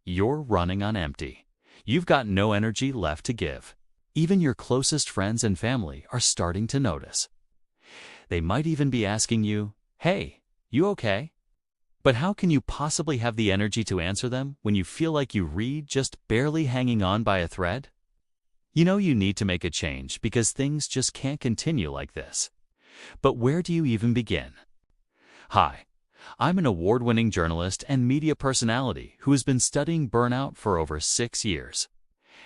You're running on empty. You've got no energy left to give. Even your closest friends and family are starting to notice. They might even be asking you, "Hey, you okay?" But how can you possibly have the energy to answer them when you feel like you read just barely hanging on by a thread? You know you need to make a change because things just can't continue like this. But where do you even begin? Hi, I'm an award-winning journalist and media personality who has been studying burnout for over 6 years.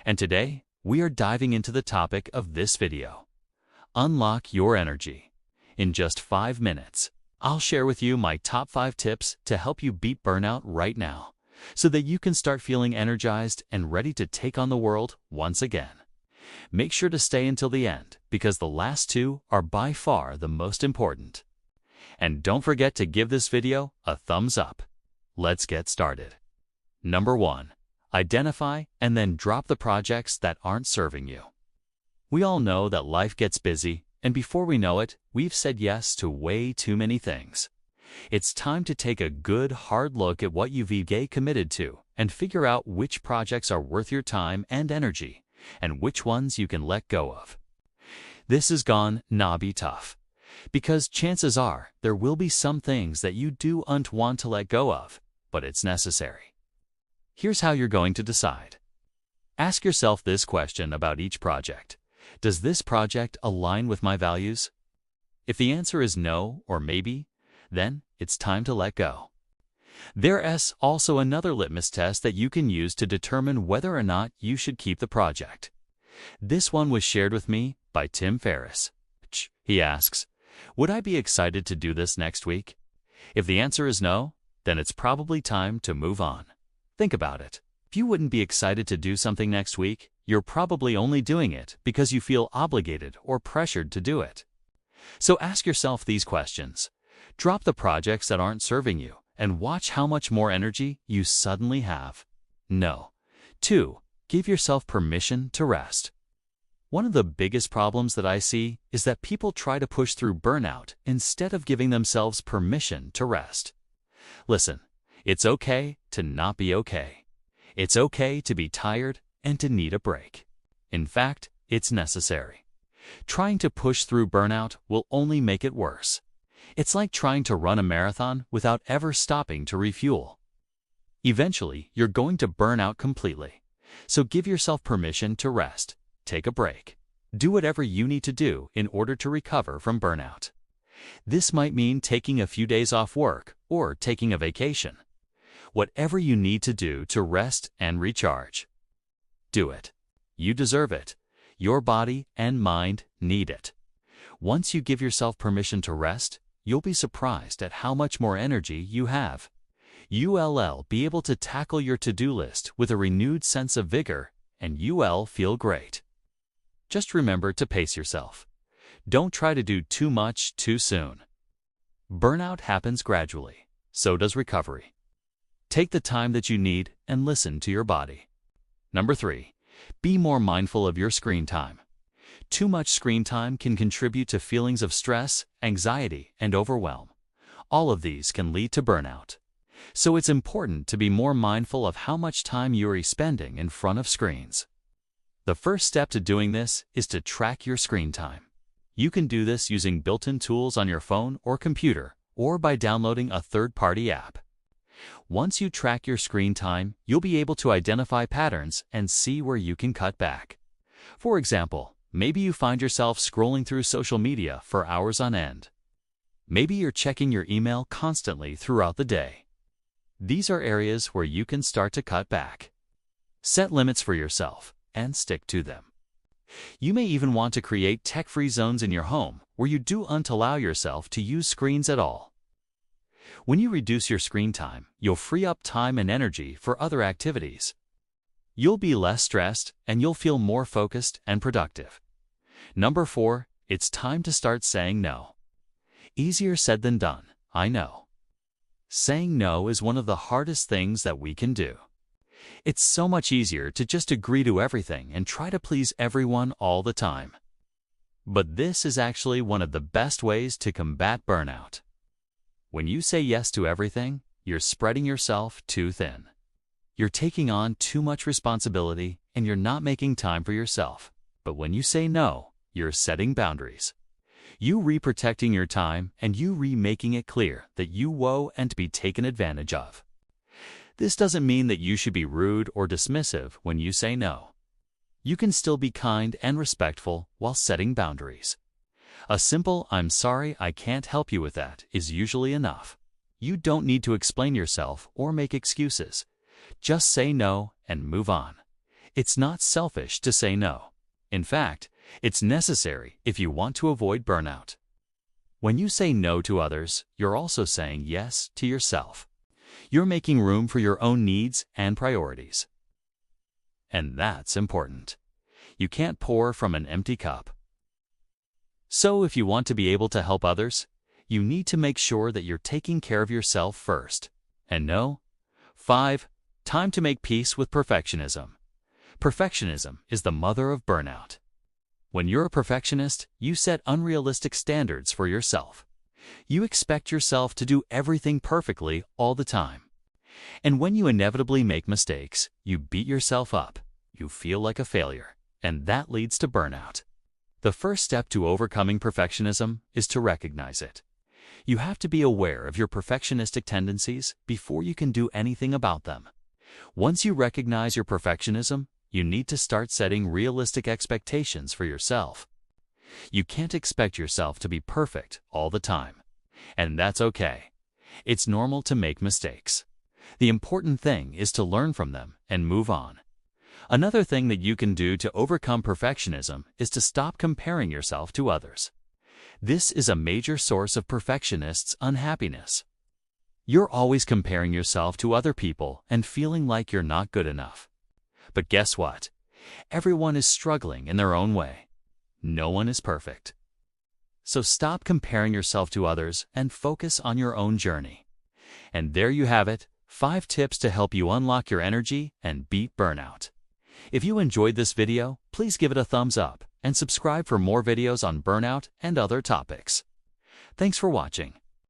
And today, we are diving into the topic of this video. Unlock your energy. In just 5 minutes, I'll share with you my top 5 tips to help you beat burnout right now, so that you can start feeling energized and ready to take on the world once again. Make sure to stay until the end, because the last 2 are by far the most important. And don't forget to give this video a thumbs up. Let's get started. Number 1. Identify and then drop the projects that aren't serving you. We all know that life gets busy, and before we know it, we've said yes to way too many things. It's time to take a good, hard look at what you've committed to and figure out which projects are worth your time and energy, and which ones you can let go of. This is gonna be tough, because chances are there will be some things that you don't want to let go of, but it's necessary. Here's how you're going to decide. Ask yourself this question about each project. Does this project align with my values? If the answer is no or maybe, then it's time to let go. There's also another litmus test that you can use to determine whether or not you should keep the project. This one was shared with me by Tim Ferriss. He asks, "Would I be excited to do this next week?" If the answer is no, then it's probably time to move on. Think about it. If you wouldn't be excited to do something next week, you're probably only doing it because you feel obligated or pressured to do it. So ask yourself these questions. Drop the projects that aren't serving you and watch how much more energy you suddenly have. No. 2. Give yourself permission to rest. One of the biggest problems that I see is that people try to push through burnout instead of giving themselves permission to rest. Listen, it's okay to not be okay. It's okay to be tired and to need a break. In fact, it's necessary. Trying to push through burnout will only make it worse. It's like trying to run a marathon without ever stopping to refuel. Eventually, you're going to burn out completely. So give yourself permission to rest. Take a break. Do whatever you need to do in order to recover from burnout. This might mean taking a few days off work or taking a vacation. Whatever you need to do to rest and recharge. Do it. You deserve it. Your body and mind need it. Once you give yourself permission to rest, you'll be surprised at how much more energy you have. You'll be able to tackle your to-do list with a renewed sense of vigor, and you'll feel great. Just remember to pace yourself. Don't try to do too much too soon. Burnout happens gradually, so does recovery. Take the time that you need and listen to your body. Number 3. Be more mindful of your screen time. Too much screen time can contribute to feelings of stress, anxiety, and overwhelm. All of these can lead to burnout. So it's important to be more mindful of how much time you're spending in front of screens. The first step to doing this is to track your screen time. You can do this using built-in tools on your phone or computer, or by downloading a third-party app. Once you track your screen time, you'll be able to identify patterns and see where you can cut back. For example, maybe you find yourself scrolling through social media for hours on end. Maybe you're checking your email constantly throughout the day. These are areas where you can start to cut back. Set limits for yourself and stick to them. You may even want to create tech-free zones in your home where you don't allow yourself to use screens at all. When you reduce your screen time, you'll free up time and energy for other activities. You'll be less stressed and you'll feel more focused and productive. Number 4, it's time to start saying no. Easier said than done, I know. Saying no is one of the hardest things that we can do. It's so much easier to just agree to everything and try to please everyone all the time. But this is actually one of the best ways to combat burnout. When you say yes to everything, you're spreading yourself too thin. You're taking on too much responsibility and you're not making time for yourself. But when you say no, you're setting boundaries. You re-protecting your time and you re-making it clear that you woe and to be taken advantage of. This doesn't mean that you should be rude or dismissive when you say no. You can still be kind and respectful while setting boundaries. A simple "I'm sorry, I can't help you with that" is usually enough. You don't need to explain yourself or make excuses. Just say no and move on. It's not selfish to say no. In fact, it's necessary if you want to avoid burnout. When you say no to others, you're also saying yes to yourself. You're making room for your own needs and priorities. And that's important. You can't pour from an empty cup. So if you want to be able to help others, you need to make sure that you're taking care of yourself first. And no. 5. Time to make peace with perfectionism. Perfectionism is the mother of burnout. When you're a perfectionist, you set unrealistic standards for yourself. You expect yourself to do everything perfectly all the time. And when you inevitably make mistakes, you beat yourself up. You feel like a failure, and that leads to burnout. The first step to overcoming perfectionism is to recognize it. You have to be aware of your perfectionistic tendencies before you can do anything about them. Once you recognize your perfectionism, you need to start setting realistic expectations for yourself. You can't expect yourself to be perfect all the time. And that's okay. It's normal to make mistakes. The important thing is to learn from them and move on. Another thing that you can do to overcome perfectionism is to stop comparing yourself to others. This is a major source of perfectionists' unhappiness. You're always comparing yourself to other people and feeling like you're not good enough. But guess what? Everyone is struggling in their own way. No one is perfect. So stop comparing yourself to others and focus on your own journey. And there you have it, 5 tips to help you unlock your energy and beat burnout. If you enjoyed this video, please give it a thumbs up and subscribe for more videos on burnout and other topics. Thanks for watching.